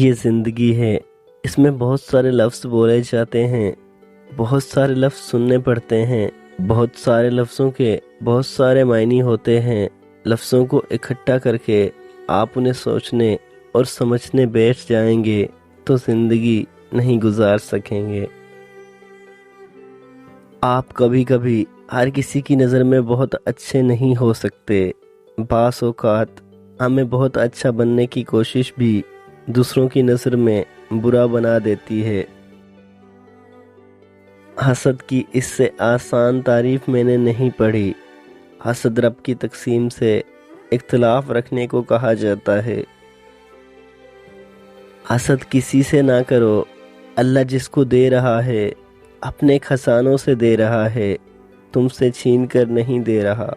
یہ زندگی ہے، اس میں بہت سارے لفظ بولے جاتے ہیں، بہت سارے لفظ سننے پڑتے ہیں، بہت سارے لفظوں کے بہت سارے معنی ہوتے ہیں۔ لفظوں کو اکٹھا کر کے آپ انہیں سوچنے اور سمجھنے بیٹھ جائیں گے تو زندگی نہیں گزار سکیں گے۔ آپ کبھی کبھی ہر کسی کی نظر میں بہت اچھے نہیں ہو سکتے۔ بعض اوقات ہمیں بہت اچھا بننے کی کوشش بھی دوسروں کی نظر میں برا بنا دیتی ہے۔ حسد کی اس سے آسان تعریف میں نے نہیں پڑھی۔ حسد رب کی تقسیم سے اختلاف رکھنے کو کہا جاتا ہے۔ حسد کسی سے نہ کرو، اللہ جس کو دے رہا ہے اپنے خزانوں سے دے رہا ہے، تم سے چھین کر نہیں دے رہا۔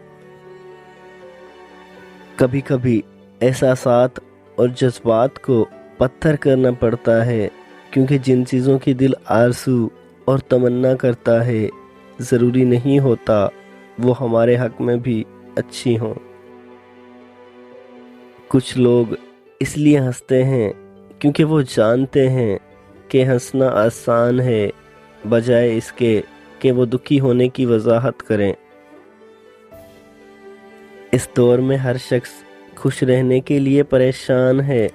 کبھی کبھی احساسات اور جذبات کو پتھر کرنا پڑتا ہے، کیونکہ جن چیزوں کی دل آرزو اور تمنا کرتا ہے ضروری نہیں ہوتا وہ ہمارے حق میں بھی اچھی ہوں۔ کچھ لوگ اس لیے ہنستے ہیں کیونکہ وہ جانتے ہیں کہ ہنسنا آسان ہے، بجائے اس کے کہ وہ دکھی ہونے کی وضاحت کریں۔ اس دور میں ہر شخص خوش رہنے کے لیے پریشان ہے۔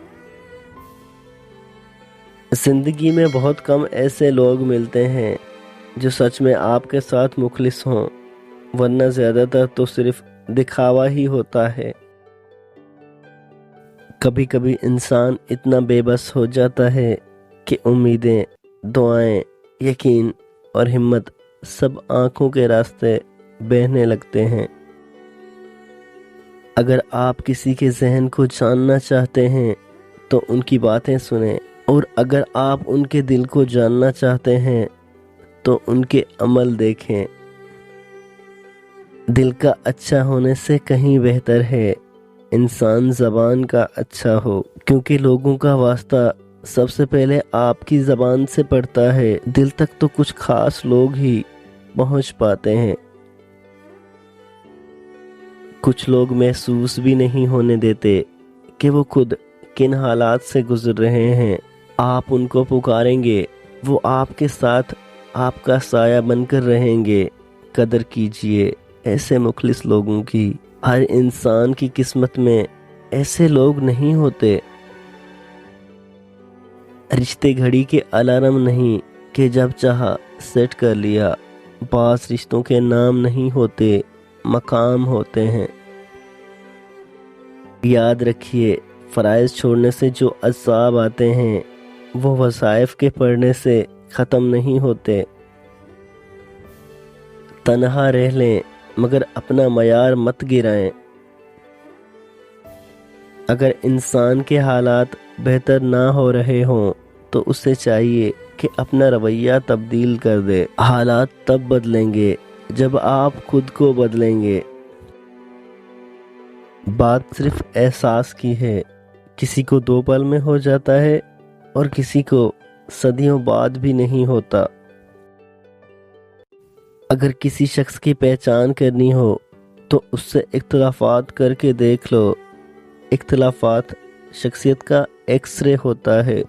زندگی میں بہت کم ایسے لوگ ملتے ہیں جو سچ میں آپ کے ساتھ مخلص ہوں، ورنہ زیادہ تر تو صرف دکھاوا ہی ہوتا ہے۔ کبھی کبھی انسان اتنا بے بس ہو جاتا ہے کہ امیدیں، دعائیں، یقین اور ہمت سب آنکھوں کے راستے بہنے لگتے ہیں۔ اگر آپ کسی کے ذہن کو جاننا چاہتے ہیں تو ان کی باتیں سنیں، اور اگر آپ ان کے دل کو جاننا چاہتے ہیں تو ان کے عمل دیکھیں۔ دل کا اچھا ہونے سے کہیں بہتر ہے انسان زبان کا اچھا ہو، کیونکہ لوگوں کا واسطہ سب سے پہلے آپ کی زبان سے پڑتا ہے۔ دل تک تو کچھ خاص لوگ ہی پہنچ پاتے ہیں۔ کچھ لوگ محسوس بھی نہیں ہونے دیتے کہ وہ خود کن حالات سے گزر رہے ہیں۔ آپ ان کو پکاریں گے، وہ آپ کے ساتھ آپ کا سایہ بن کر رہیں گے۔ قدر کیجئے ایسے مخلص لوگوں کی۔ ہر انسان کی قسمت میں ایسے لوگ نہیں ہوتے۔ رشتے گھڑی کے الارم نہیں کہ جب چاہا سیٹ کر لیا۔ بعض رشتوں کے نام نہیں ہوتے، مقام ہوتے ہیں۔ یاد رکھیے، فرائض چھوڑنے سے جو عذاب آتے ہیں وہ وظائف کے پڑھنے سے ختم نہیں ہوتے۔ تنہا رہ لیں مگر اپنا معیار مت گرائیں۔ اگر انسان کے حالات بہتر نہ ہو رہے ہوں تو اسے چاہیے کہ اپنا رویہ تبدیل کر دے۔ حالات تب بدلیں گے جب آپ خود کو بدلیں گے۔ بات صرف احساس کی ہے، کسی کو 2 پل میں ہو جاتا ہے اور کسی کو صدیوں بعد بھی نہیں ہوتا۔ اگر کسی شخص کی پہچان کرنی ہو تو اس سے اختلافات کر کے دیکھ لو۔ اختلافات شخصیت کا ایکس رے ہوتا ہے۔